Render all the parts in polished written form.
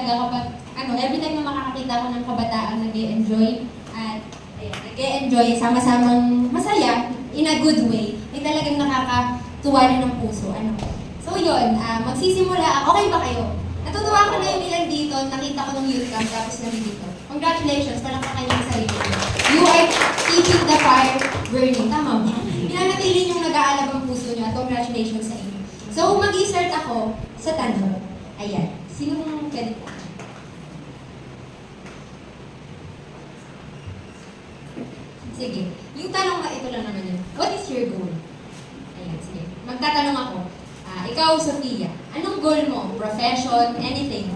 talaga kapag, every time na makakakita ko ng kabataan nag-e-enjoy at nag-e-enjoy, sama-samang masaya, in a good way, ay talagang nakakatuwa rin ng puso. So yun, magsisimula, okay ba kayo? Natutuwa ko na yung ilan dito, nakita ko ng youth camp, tapos nandito. Congratulations, palakpakan kayo ng sarili. You are keeping the fire burning. Tama ba? Pinanatili yung nag-aalab ang puso nyo at congratulations sa inyo. So, mag-i-start ako sa tanong. Ayan. Sino mong pwede ka? Sige. Yung tanong nga, ito lang naman yun. What is your goal? Ayan, sige. Magtatanong ako. Ikaw, Sofia, anong goal mo? Profession? Anything?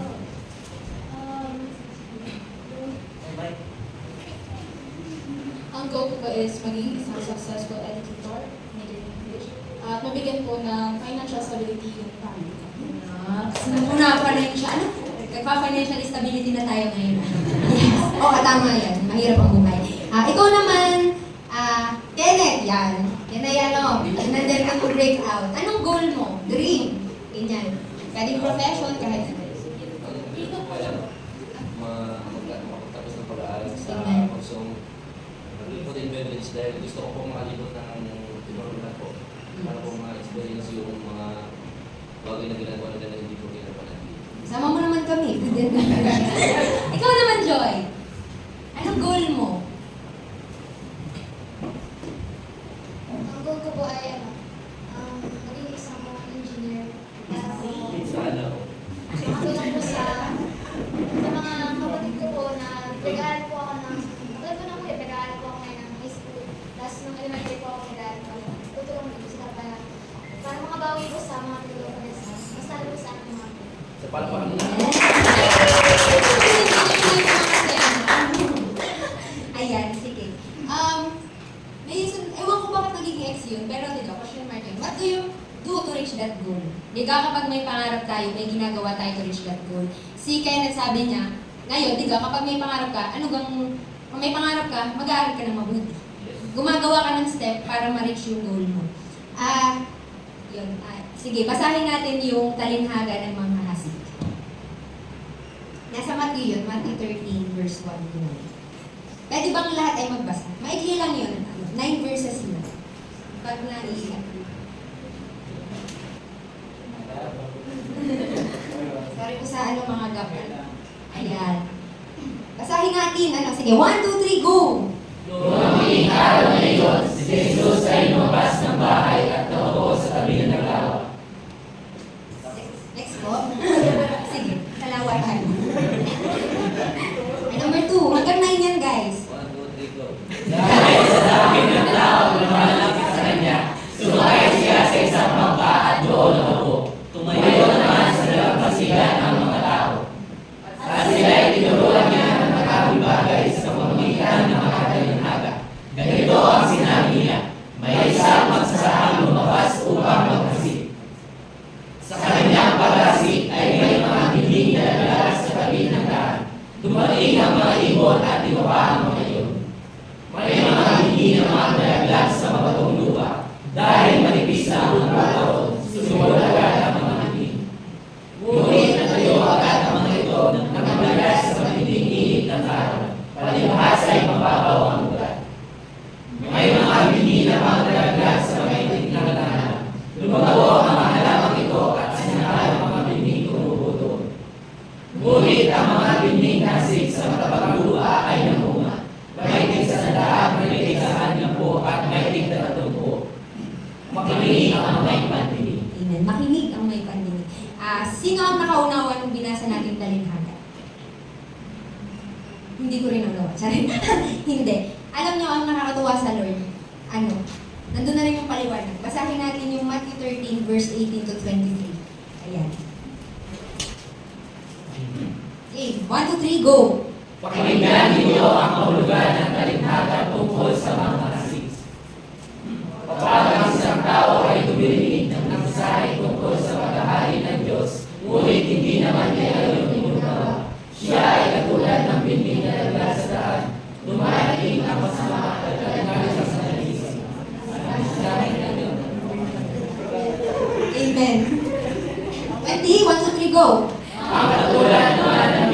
Ang goal ko po is maging isang successful educator, major in English, at mabigyan po ng financial stability yung family ko. Financial, nagpa-financial stability na tayo ngayon. Yes. Oo, tama yan. Mahirap ang buhay. Ikaw naman, Kenneth, yan. Yan na yan, nandyan ka to break out. Anong goal mo? Dream? Ganyan. Pwedeng profession, kahit ano. Tapos ng pag-aaral sa kursong food and beverage dahil gusto ko pong makalibot ng tinurunan ko para po ma-experience yung mga bagay na ginagawa nila na hindi ko ginagawa dito. Sama mo naman kami. Ikaw naman, Joy. Anong goal mo? Ang goal ko po ay maging isang engineer. Sana. Matulong po sa mga kapatid ko po na nag-aaral po ako ng, tulad ko na po nag-aaral po ako ngayon ng high school. Tapos nung elementary po ako nag-aaral po, tutulong ko sila para makabawi po sa mga tulong ko na sa, mas lalo po sa aking mga po. Sa palakpakan mo. Ayan, sige. Ewan ko bakit naging ex yun, pero dito, question mark yun. What do you do to reach that goal? Di ka kapag may pangarap tayo, may ginagawa tayo to reach that goal. Si Kenneth sabi niya, ngayon, di ka, kapag may pangarap ka, kung may pangarap ka, mag-aaral ka ng mabuti. Gumagawa ka ng step para ma-reach yung goal mo. Sige, basahin natin yung talinhaga ng mga hasik. Nasa Matthew yun, Matthew 13, verse 1 to 9. Pwede bang lahat ay magbasa? Maikli lang yun. 9 verses yun. Pag naiiyak. Sorry po sa mga gapal. Ayan. Basahin natin. Sige, 1, 2, 3, go! Lumaming araw na iyon, si Jesus ay lumabas ng bahay at naupo sa tabi ng naglawa. Next po. Sige, kalawakan. Number 2, hanggang 9 yan, guys. 1, 2, 3, go. Dahil sa dami ng tao lumalapit sa kanya, sumakay siya sa isang bangka at doon naupo. Tumayo naman sa dalampasigan ang mga tao. At sila'y tinuruan niya ng maraming bagay sa pamamagitan ng mga talinhaga. Ganito ang sinabi niya, may isang magsasakang lumabas upang maghasid. Sa kanyang paghasid ay may mga bibig na naglalas sa tabi ng daan. Dumating ang mga ibon at ibaba ang mga iyon. May mga hindi na mga nalaglag sa mabatong lupa dahil manipis na ang lupa roon. Sumunod agad ang mga bibig. Ngunit natayo agad ang mga ito ng naglagas sa matinding init ng araw. Palibhas ay mababaw ang ugat. May mga hindi na mga nalaglag sa matinding na tahanan. Lumago ang mga halamang ito at sinakal ang mga bibig tumubuto. Ngunit ang mga bibig nasig sa matabang lupa ay namunga. Maitig sa sandaan, maitig sa kanyang po at maitig na natumpo. Makinig ang may pandinig. Amen. Makinig ang may pandinig. Sino ang nakaunawa nung binasa natin talinhaga? Hindi ko rin nagawa. Sorry. Hindi. Alam niyo ang nakakatuwa sa Lord. Nandun na rin yung paliwanag. Basahin natin yung Matthew 13, verse 18 to 23. Ayan. Okay, 1, 2, 3, go! Pakinggan ninyo ang kahulugan ng talinhaga tungkol sa mga hasig. Kapag ang isang tao ay tumirinig ng mensahe tungkol sa paghahari ng Diyos, ngunit hindi naman niya ayon inunawa, siya ay katulad ng binding na naglas sa daan, dumarating ang masama at nagkakalas sa naisip. Amen. 20, 1, 2, 3, go! Ang katulad naman ng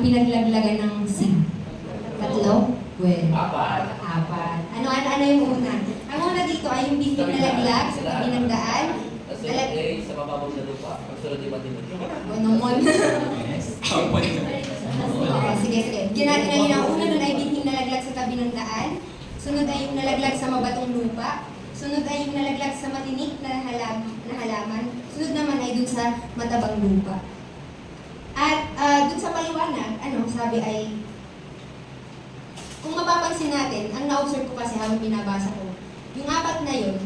pinaglaglagan ng seed? Tatlo? Well, Apat. apat. Ano yung una? Ang una dito ay yung bihing na laglag sa tabi ng daan. Tapos yung A, sa mababaw na lupa. Ang sunod yung matibag. O naman. Sige. Ginagawa nila. Una nun ay bihing nalaglag sa tabi ng daan. Sunod ay yung nalaglag sa mabatong lupa. Sunod ay yung nalaglag sa matinik na halaman. Sunod naman ay dun sa matabang lupa. At dun sa paliwanag, sabi ay, kung mapapansin natin, ang na-observe ko kasi habang binabasa ko, yung apat na yun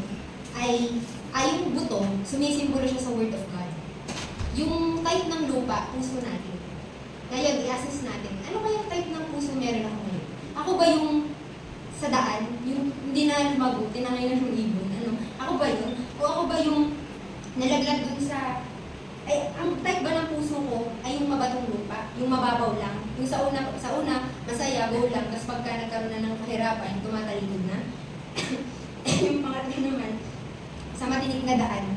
ay yung buto, sumisimbolo siya sa Word of God. Yung type ng lupa, puso natin. Kaya i-assess natin, ano kaya type ng puso meron ako ngayon? Ako ba yung sa daan, yung hindi na lumago, tinangay na ng ibon, Ako ba yun? O ako ba yung nalaglag dun sa, ang type ba ng puso ko ay yung mabatong lupa, yung mababaw lang. Yung sa una, masaya, go lang, tapos pagka nagkaroon na ng kahirapan, tumatalikod na. Yung pangatlo naman, sa matinik na daan,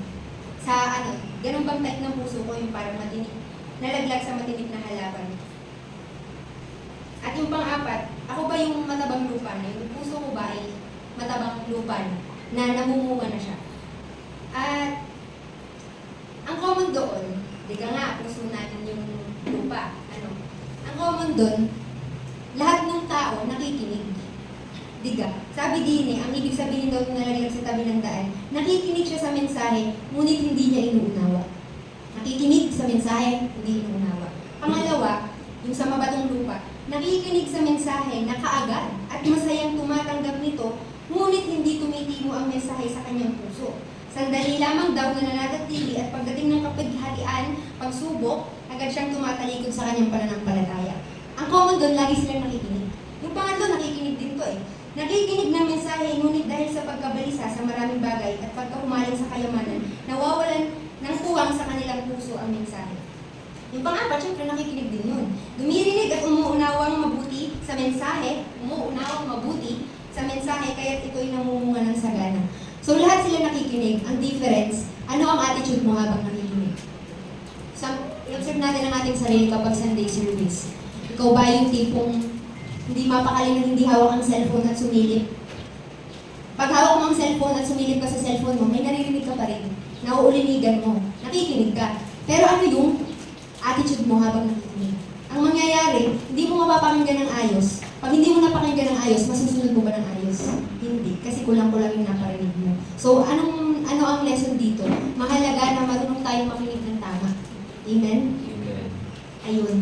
ganun bang type ng puso ko, yung parang matinik, nalaglag sa matinik na halaman. At yung pang-apat, ako ba yung matabang lupa na, yung puso ko ba ay matabang lupa na namumunga na siya. At ang common doon, di ka nga, puso natin yung lupa. Ang common doon, lahat ng tao nakikinig. Diga. Sabi din ang ibig sabihin daw ng nalaglag sa tabi ng daan, nakikinig siya sa mensahe, ngunit hindi niya inuunawa. Nakikinig sa mensahe, hindi inuunawa. Pangalawa, yung sa mabatong lupa, nakikinig sa mensahe na kaagad at masayang tumatanggap nito, ngunit hindi tumitimo ang mensahe sa kanyang puso. Sandali lamang daw na nananatili at pagdating ng kapighatian, pagsubok, agad siyang tumatalikod sa kanyang pananampalataya. Ang common doon, lagi silang nakikinig. Yung pangatlo, nakikinig din to Nakikinig ng mensahe, ngunit dahil sa pagkabalisa sa maraming bagay at pagkahumaling sa kayamanan, nawawalan ng puwang sa kanilang puso ang mensahe. Yung pang-apat, syempre nakikinig din yun. Dumirinig at umuunawang mabuti sa mensahe, kaya't ito'y namumunga ng sagana. So lahat sila nakikinig. Ang difference, ano ang attitude mo habang nakikinig? I-observe natin ang ating sarili kapag Sunday service. Ikaw ba yung tipong hindi mapakali na hindi hawak ang cellphone at sumilip? Pag hawak mo ang cellphone at sumilip ka sa cellphone mo, may naririnig ka pa rin. Nauulinigan mo. Nakikinig ka. Pero ano yung attitude mo habang nakikinig? Ang mangyayari, hindi mo mapapakinggan ng ayos. Pag hindi mo napakinggan ng ayos, masusunod mo ba ng ayos? Hindi. Kasi kulang-kulang yung naparinig mo. So, ano ang lesson dito? Mahalaga na marunong tayong makinig ng tama. Amen? Amen. Ayun.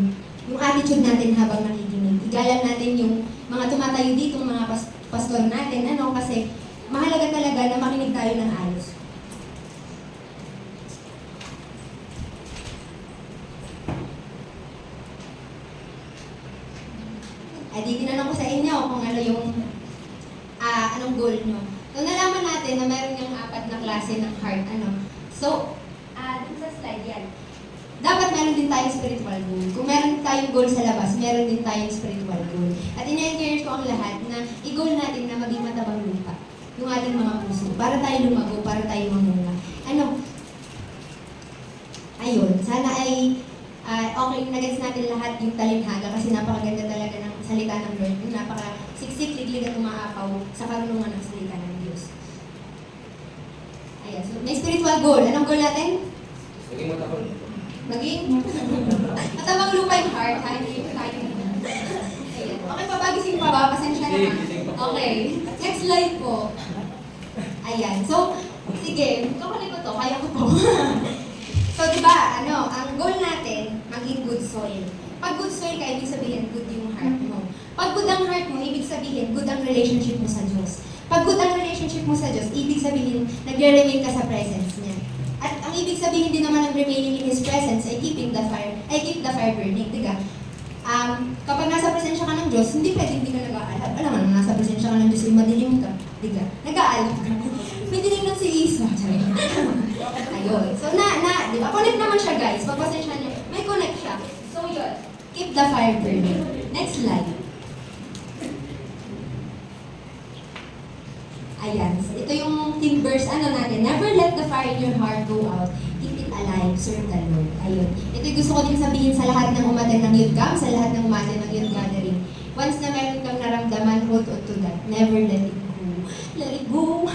Yung attitude natin habang nakikinig. Igalan natin yung mga tumatayo dito, mga pastor natin. Kasi mahalaga talaga na makinig tayo ng ayos. Di tinanong ko sa inyo kung ano yung anong goal nyo. So, nalaman natin na meron yung 4 na klase ng heart. So, dun sa slide yan. Dapat meron din tayong spiritual goal. Kung meron tayong goal sa labas, meron din tayong spiritual goal. At ina-encourage ko ang lahat na i-goal natin na maging matabang lupa yung ating mga puso. Para tayo lumago, para tayo mamunga. Ayun. Sana ay okay, nagets natin lahat yung talinhaga kasi napakaganda talaga ng salita ng Lord. Yung napaka-siksik, liglig at umaapaw sa karunungan ng salita ng Diyos. Ayan. So, may spiritual goal. Anong goal natin? Maging matabang. Maging matabang lupa yung heart, ha? Hindi yung tayo. Ayan. Okay, pabagising pa ba? Pasensya na. Okay. Next slide po. Ayan. So, sige. Kakali ko to. Kaya ko po. So, di ba, ang goal natin, maging good soil. Pag good soil ka, ibig sabihin, good yung heart mo. Pag good ang heart mo, ibig sabihin, good ang relationship mo sa Diyos. Pag good ang relationship mo sa Diyos, ibig sabihin, nagre-remain ka sa presence niya. At ang ibig sabihin din naman ng remaining in His presence ay keep the fire burning, diga? Kapag nasa presensya ka ng Diyos, hindi pwede hindi ka nag-aalab. Alam mo, nasa presensya ka ng Diyos, madilim ka, diga? Nag-aalab ka. May dinignan si Isa. Ayun. So, di ba? Connect naman siya, guys. Pagpasensya niyo, may connect siya. So, yun. Keep the fire burning. Next slide. Ayan. So, ito yung team verse, natin. Never let the fire in your heart go out. Keep it alive, serve the Lord. Ayun. Ito yung gusto ko din sabihin sa lahat ng umaten ng youth camp, sa lahat ng umaten ng youth gathering. Once na meron kang naramdaman, hold on to that. Never let it go. Let it go.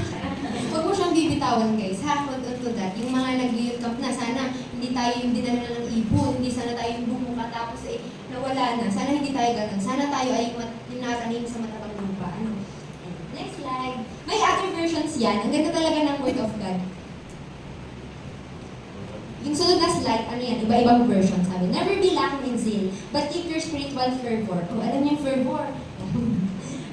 Huwag mo siyang bibitawan, guys. Ha? Hold on to that. Yung mga nag-youth camp na, sana hindi tayo yung dinala na ng ibon, hindi sana tayo yung bumuka tapos nawala na. Sana hindi tayo ganun. Sana tayo ay yung natanim sa matabang lupa. Ano? Next slide. May other versions yan. Ang ganda talaga ng Word of God. Yung sunod na slide, ano yan? Iba-ibang version. Sabi, never be lacking in zeal, but keep your spiritual fervor. Oh, alam niyo yung fervor?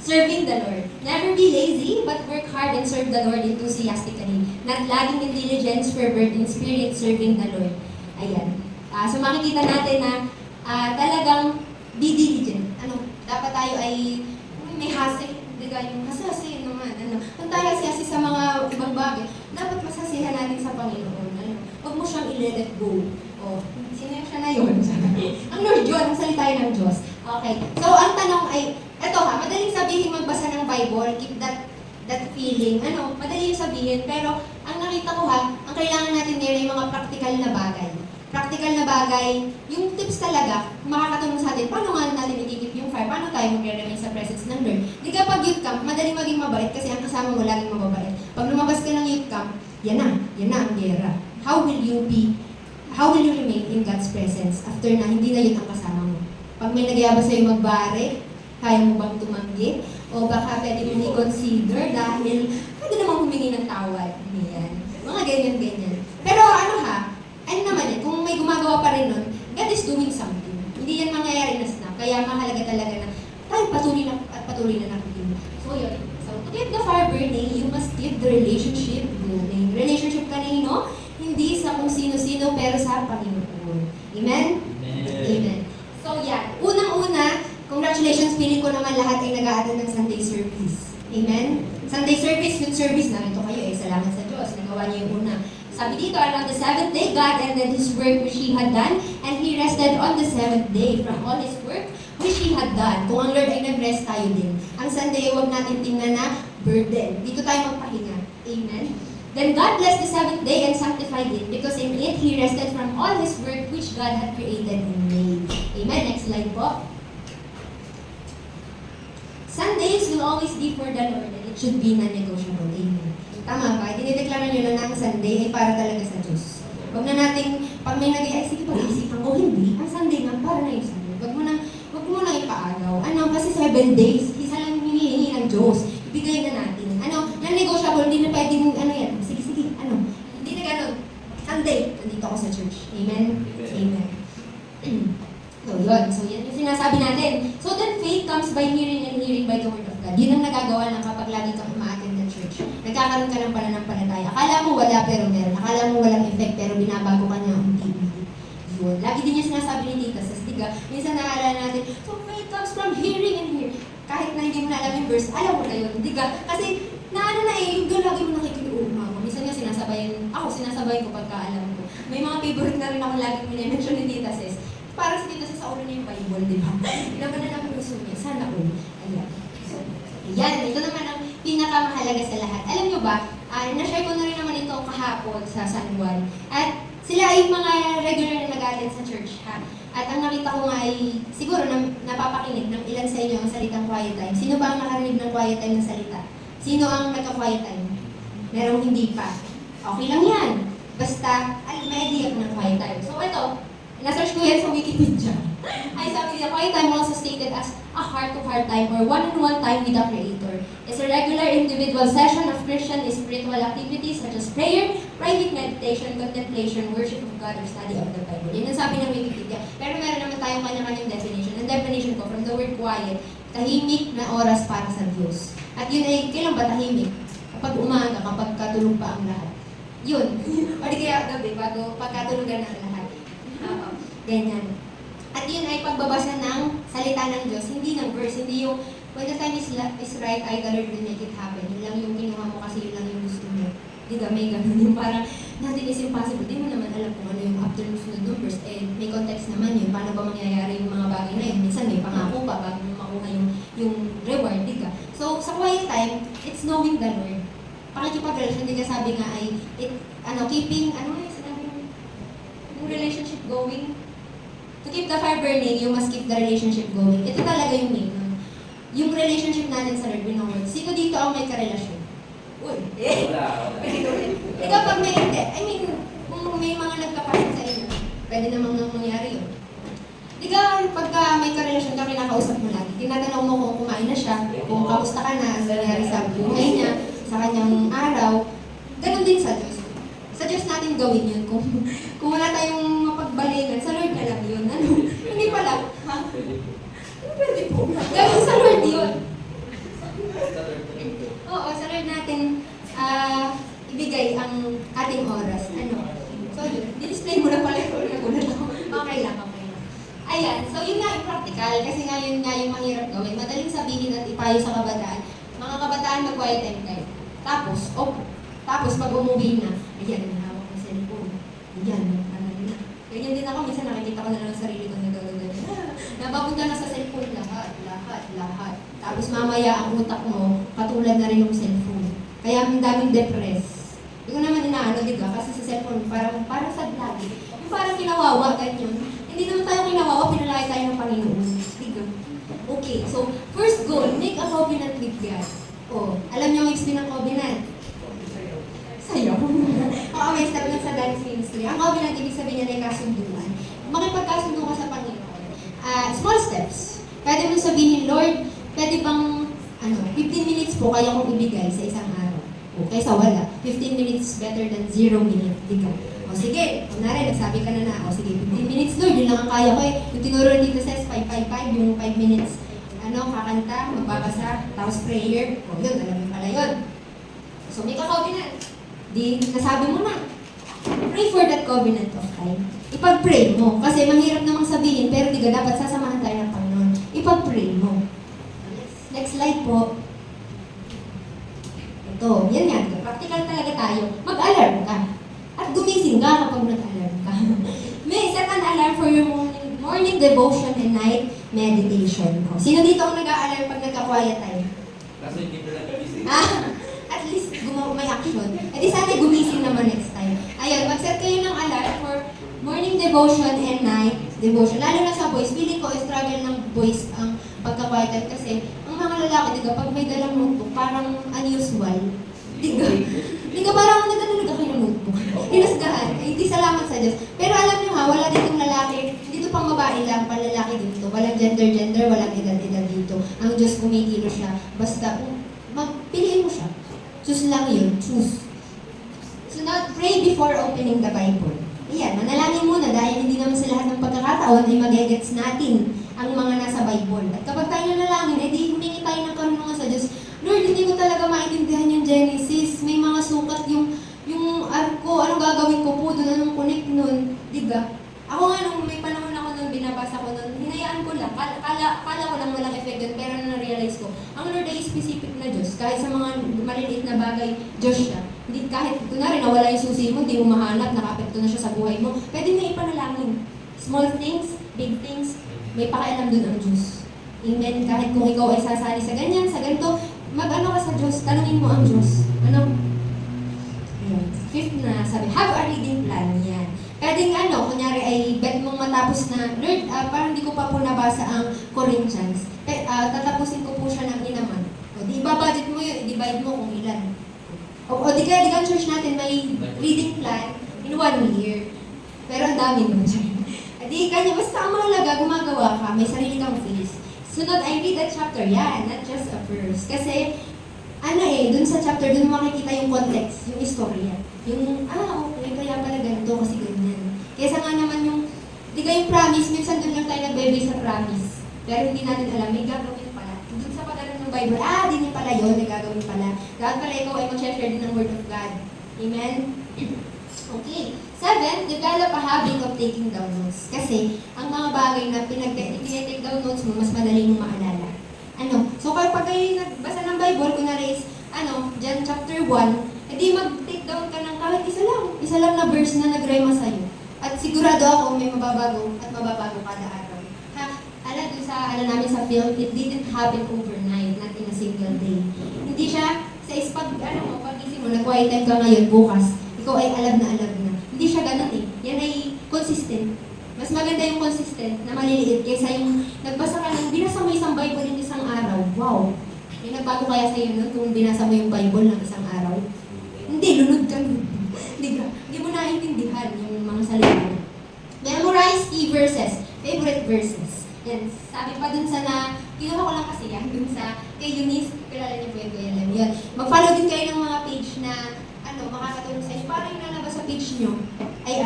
Serving the Lord. Never be lazy, but work hard and serve the Lord enthusiastically. Not lagging in diligence, fervor in spirit, serving the Lord. Ayan. So makikita natin na talagang be diligent. Ano, dapat tayo ay may hustle. Diga yung masasay naman. Ano, kung tayo kasi sa mga ibang bagay, dapat masasihan natin sa Panginoon. Ano, huwag mo siyang i-let it go. O, sino yung siya na yun? Ang Lord yun, ang salita ng Diyos. Okay. So, ang tanong ay, eto ha, madaling sabihin magbasa ng Bible, keep that feeling. Ano, madali yung sabihin, pero ang nakita ko ha, ang kailangan natin din ay mga practical na bagay. Practical na bagay, yung tips talaga, makakatulong sa atin, paano nga natin i-keep yung fire, paano tayo magre-remain sa presence ng Lord. Di ka pag youth camp, madaling maging mabait kasi ang kasama mo laging mababait. Pag lumabas ka ng youth camp, yan na ang gera. How will you remain in God's presence after na hindi na yun ang kasama mo? Pag may nagyabas sa'yo magbare, kaya mo bang tumanggi? O baka pwede mo i-consider dahil pwede namang humingi ng tawad. Yan. Mga ganyan-ganyan. Pero ano ha, ano naman yan, kung may gumagawa pa rin nun, God is doing something. Hindi yan mangyayari na snap. Kaya mahalaga talaga na tayo patuloy na nakikinig. So yun. So to keep the fire burning, you must keep the relationship blooming. Relationship kanino? Hindi sa kung sino-sino, pero sa Panginoon. Amen? Amen. So yan. Unang-una, congratulations, feeling ko naman lahat ay nag-a-attend ng Sunday service. Amen? Sunday service, youth service, narito kayo eh. Salamat sa Diyos. Nagawa niyo yung una. Sabi dito, around the seventh day, God ended His work which He had done, and He rested on the seventh day from all His work which He had done. Kung ang Lord ay nag-rest, tayo din. Ang Sunday, huwag natin tingnan na burden. Dito tayo magpahinga. Amen? Then God blessed the seventh day and sanctified it, because in it He rested from all His work which God had created and made. Amen? Next slide po. Sundays will always be for the Lord, and it should be non-negotiable. Amen. Tama ba? Dinideklara nyo na ang Sunday ay para talaga sa Diyos. Huwag na nating, pag may nag-iay, sige pag-isipan ko, hindi. Ang Sunday nga, para na yung Sunday. Huwag mo na ipaagaw. Ano, kasi 7 days, isa lang hinihingi ng Diyos. Ibigay na natin. Ano, non-negotiable, hindi na pwedeng, ano yan, sige, ano. Hindi na ganun. Sunday, nandito ako sa church. Amen? Amen. So, yun. So, yan yung sinasabi natin. So, then faith comes by hearing and hearing by the word of God. Yun ang nagagawa ng kapag lagi kang umaattend ng church. Nagkakaroon ka ng pananampalataya. Akala mo wala pero meron. Akala mo walang effect pero binabago ka niya unti-unti. Yun. Lagi din yung sinasabi ni Tita Sastiga. Minsan naalala natin, so faith comes from hearing and hearing. Kahit na hindi mo na alam yung verse, alam mo na yun. Hindi ka. Kasi naano na eh, yung doon lagi mo nakikinig mo. Minsan nga sinasabayan ko pagka alam ko. May mga favorite na rin ako lagi minimension ni Tita Ses. Para sa Tita Ses, sa ulo niya yung Bible, di ba? Pinaban na lang puso niya. Sana all. Ayan. So, yan. Ito naman ang pinakamahalaga sa lahat. Alam nyo ba, na-share ko na rin naman ito kahapon sa San Juan. At sila ay mga regular na nag-attend sa church, ha? At ang nakita ko nga ay, siguro napapakinig ng ilan sa inyo ang salitang quiet time. Sino ba ang nakarinig ng quiet time na salita? Sino ang nagka-quiet time? Merong hindi pa. Okay lang yan. Basta, may idea ka ng quiet time. So ito, na-search ko yan sa Wikipedia. Ay sabi nila, quiet time also stated as a heart-to-heart time or one-on-one time with the Creator. It's a regular individual session of Christian spiritual activities such as prayer, private meditation, contemplation, worship of God, or study of the Bible. Yan ang sabi ng Wikipedia. Pero meron naman tayong kanya-kanyang definition. Ang definition ko from the word quiet, tahimik na oras para sa Diyos. At yun ay, kailan ba tahimik? Kapag umaga, kapag katulog pa ang lahat. Yun. O di kaya gabi, bago pagkatulugan ng lahat. Ganyan. At yun ay pagbabasa ng salita ng Diyos, hindi ng verse, hindi yung when the time is right, I the Lord will make it happen. Yun lang yung kinuha mo kasi yun lang yung gusto mo. Di ba, may ganun yung parang nothing is impossible. Di mo naman alam kung ano yung after sunod ng verse. Eh, may context naman yun. Paano ba mangyayari yung mga bagay na yun? Minsan may pangako pa bago mo makuha yung reward, di ka? So, sa quiet time, it's knowing the Lord. Pakikipag-relasyon, hindi ka sabi nga ay, keeping, ano yung sinabi mo? yung relationship going. To keep the fire burning, you must keep the relationship going. Ito talaga yung main nun. Yung relationship natin sa Lord, binongod. Sino dito ang may karelasyon? Uy, Wala. ikaw pag may hindi, I mean, kung may mga nagkapasin sa inyo, pwede namang nang mangyari yun. Di ka, pagka may karelasyon ka, kinakausap mo lagi. Tinatanong mo kung kumain na siya, kung kamusta ka na, ang nangyari sa buhay niya, sa kanyang araw. Ganon din sa Diyos. Sa Diyos natin gawin yun. Kung wala tayong mapagbalingan, sa Lord na lang yun. Ano? Hindi pala. Ha? Pwede po. Gawin sa Lord yun. Oo, sa Lord natin ibigay ang ating oras. Ano? So, yun. Di-display mo na pala yung nagulat ako. Okay lang, okay lang. Ayan, so yun nga yung practical, kasi nga yun nga yung mahirap gawin. Madaling sabihin at ipayo sa kabataan. Mga kabataan, mag-quiet time kayo. Tapos pag umuwi na, ayan, hawak ng cellphone. Ayan, ano na. Ganyan din ako, minsan nakikita ko na lang ang sarili ko nagaganda. Napapunta na sa cellphone lahat. Tapos mamaya ang utak mo, katulad na rin ng cellphone. Kaya ang daming depress. Hindi ko naman inaano, di ba? Kasi sa cellphone, parang sad lagi. Yung parang kinawawa, ganyan. Hindi naman tayo kinawawa, pinalaki tayo ng Panginoon. Di ba? Okay, so first goal, make a covenant with God. Oh, alam niyo ang ibig ng covenant? Sayo. Oo, may step lang sa dance ministry. Ang covenant, ibig sabihin niya na kasunduan. Makipagkasundo ka sa Panginoon. Small steps. Pwede mo sabihin, Lord, pwede bang 15 minutes po kaya kong ibigay sa isang araw? O, kaysa wala. 15 minutes better than 0 minute. Di ka. O sige, kunwari, nagsabi ka na. O sige, 15 minutes, Lord, yun lang ang kaya ko eh. Yung tinuro dito says 5-5-5, yung 5 minutes, kakanta, magbabasa, tapos prayer. O yun, alam mo pala yun. So, may ka-covenant. Di, nasabi mo na. Pray for that covenant of time. Ipag-pray mo. Kasi mahirap namang sabihin, pero di ka dapat sasamahan tayo ng Panginoon. Ipag-pray mo. Next slide po. Ito, yan yan. Practical talaga tayo. Mag-alarm ka. At gumising ka kapag nag-alarm ka. May set an alarm for your morning devotion and night meditation. O, sino dito ang nag-a-alarm pag nagka-quiet time? Kaso hindi ko nagigising. At least may action. E di sana gumising naman next time. Ayun, mag-set kayo ng alarm for morning devotion and night devotion. Lalo na sa boys, feeling ko struggle ng boys ang pagka-quiet time kasi ang mga lalaki, diga, pag may dalang notebook, parang unusual. Diga, parang nagkatulog kayo ng notebook. Hinusgahan. Hindi salamat sa Diyos. Pero alam niyo ha, wala ditong lalaki, dito pang babae lang, palalaki dito. Walang gender, walang edad dito. Ang Diyos kumikilo siya. Basta, piliin mo siya. Choose lang yun. Choose. So now, pray before opening the Bible. Ayan, manalangin muna dahil hindi naman sa lahat ng pagkakataon ay magigets natin ang mga nasa Bible. At kapag tayo nanalangin, edi humingi tayo ng karunungan sa Diyos. Lord, hindi ko talaga maintindihan yung Genesis. May mga sukat yung arko. Anong gagawin ko po doon? Anong connect nun? Diba? Ako nga nung may panahon ako nung binabasa ko nun, hinayaan ko lang. Kala ko lang walang effect dun, pero na-realize ko, ang Lord ay specific na Diyos. Kahit sa mga maliliit na bagay, Diyos siya. Hindi, kahit, kunwari, nawala yung susi mo, hindi mo mahanap, nakapekto na siya sa buhay mo, pwede mo ipanalangin. Small things, big things, may pakialam dun ang Diyos. Amen. Kahit kung ikaw ay sasali sa ganyan, sa ganito, mag-ano ka sa Diyos, tanungin mo ang Diyos. Ano? Ayan. Fifth na, sabi, have a reading plan. Yan. Pwedeng kunyari ay bet mong matapos na, Lord, parang di ko pa po nabasa ang Corinthians. Tatapusin ko po siya ng inaman. O di budget mo yun, i-divide mo kung ilan. O di kaya ang church natin may reading plan in 1 year. Pero ang dami mo dyan. Di kanya, basta ang mahalaga, gumagawa ka, may sarili kang face. Sunod, I read that chapter. Yan, not just a verse. Kasi, dun sa chapter, dun makikita yung context, yung istorya. Yung, okay, kaya pala ganito kasi ganyan. Kesa nga naman yung, di kayong promise, minsan dun lang tayo nag-base sa promise. Pero hindi natin alam, may gagawin pala. Dun sa pag-aral ng Bible, di niya pala yun, may gagawin pala. Dapat pala ikaw ay mag-share din ng Word of God. Amen? Okay. 7, develop a habit of taking down notes. Kasi, ang mga bagay na pinag-take down notes mo, mas madali mong maalala. So kapag kayo nagbasa ng Bible, kunwari is, John chapter 1, edi mag-take down ka ng kahit isa lang na verse na nag-rema sa'yo. At sigurado ako may mababago at mababago kada araw. Namin sa film, it didn't happen overnight, not in a single day. Hindi siya, pagising mo, nag-quiet time ka ngayon, bukas, ikaw ay alam na. Hindi siya ganun eh. Yan ay consistent. Mas maganda yung consistent na maliliit kaysa yung nagbasa ka ng, binasa mo isang Bible in isang araw. Wow! May nagbago kaya sa'yo nun kung binasa mo yung Bible ng isang araw? Hindi, lunod ka nun. Hindi mo naiintindihan yung mga salita. Memorize key verses, favorite verses. Yan, sabi pa dun sa kinuha ko lang kasi yan, dun sa kay Eunice, kilala niyo po yung Kuya Lem. Yan, mag-follow din kayo ng mga page na, makakatulong sa inyo. Para yung lalabas sa page nyo, ay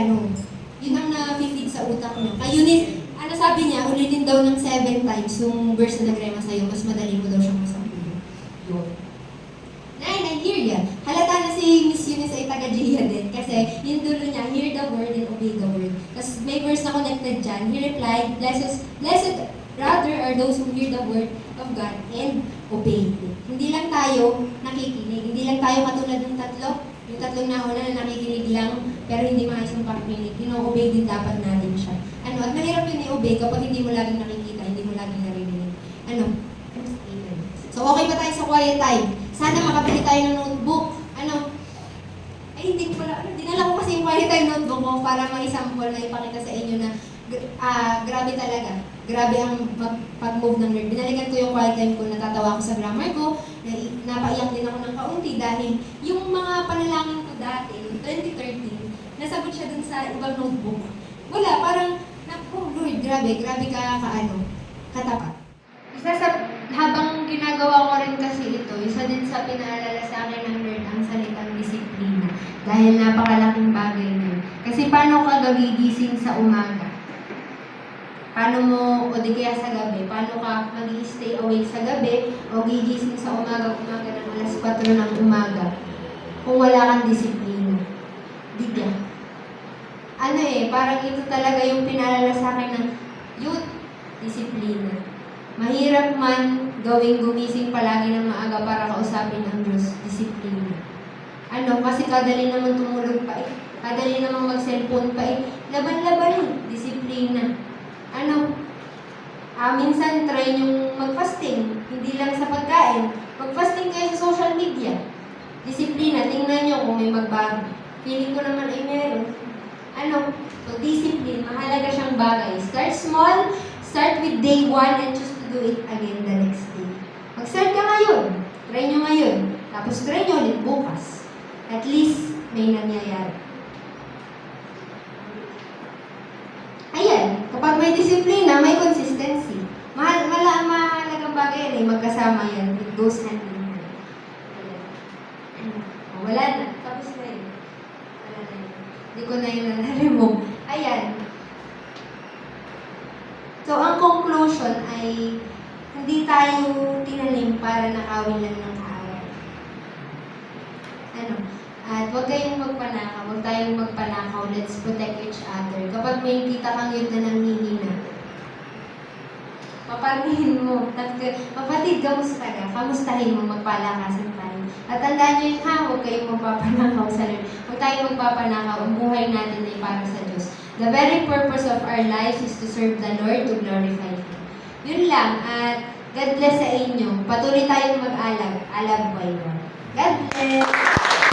yun ang na-feed sa utak nyo. Kay Eunice, sabi niya, ulitin daw ng 7 times yung verse na nagrema sa'yo, mas madali mo daw siyang masabi. Yun. 9, and hear yan. Halata na si Miss Eunice ay taga-Gia din. Kasi yung dulo niya, hear the word and obey the word. Tapos may verse na connected dyan. He replied, blessed rather are those who hear the word of God and obey it. Hindi lang tayo nakikinig. Hindi lang tayo katulad ng tatlo. Yung tatlong nauna na nakikinig lang, pero hindi maayos yung pakikinig. Obey din dapat natin siya. At mahirap yun i-obey kapag hindi mo laging nakikita, hindi mo laging naririnig. Amen. So, okay pa tayo sa quiet time. Sana makabili tayo ng notebook. Hindi ko pala, dinala ko kasi yung quiet time notebook ko para ma-sample na ipakita sa inyo na grabe talaga. Grabe ang pag-move ng Lord. Binalikan ko yung quiet time ko, natatawa ako sa grammar ko, napaiyak din ako ng kaunti dahil yung mga panalangin ko dati, 2013, nasagot siya dun sa ibang notebook. Wala, parang, Lord, grabe ka katapat. Habang ginagawa ko rin kasi ito, isa din sa pinaalala sa akin ng Lord ang salitang disiplina. Dahil napakalaking bagay na yun. Kasi paano ka gagigising sa umaga? Paano mo, o di kaya sa gabi, paano ka mag-i-stay awake sa gabi o gigising sa umaga ng alas 4 ng umaga kung wala kang disiplina? Diga. Parang ito talaga yung pinalala sa akin ng youth, disiplina. Mahirap man gawing gumising palagi ng maaga para kausapin ang Diyos, disiplina. Kasi kadali naman tumulog pa kadali naman mag-cellphone pa laban-laban, disiplina. Minsan try yung mag-fasting, hindi lang sa pagkain. Mag-fasting kayo sa social media. Disiplina, tingnan nyo kung may magbago. Feeling ko naman ay meron. So discipline, mahalaga siyang bagay. Start small, start with day 1 and choose to do it again the next day. Mag-start ka ngayon. Try nyo ngayon. Tapos try nyo ulit bukas. At least, may nangyayari. Ayan, kapag may disiplina, may consistency. Mahalagang bagay yan magkasama yan. It goes hand in hand. Wala na. Tapos na yun. Wala na yun. Hindi ko na yun na-remove. Ayan. So, ang conclusion ay hindi tayo tinanim para nakawin lang ng araw. At huwag kayong magpanakaw. Huwag tayong magpanakaw. Let's protect each other. Kapag may kita kang yun na nanghihina, paparnihin mo. Kapatid, kamusta ka? Kamustahin mo, magpalakasan tayo. At tandaan nyo yun huwag kayong magpapanakaw sa Lord. Huwag tayong magpapanakaw. Ang buhay natin ay para sa Diyos. The very purpose of our lives is to serve the Lord, to glorify Him. Yun lang. At God bless sa inyo. Patuloy tayong mag-alag. Alag by Lord. God bless!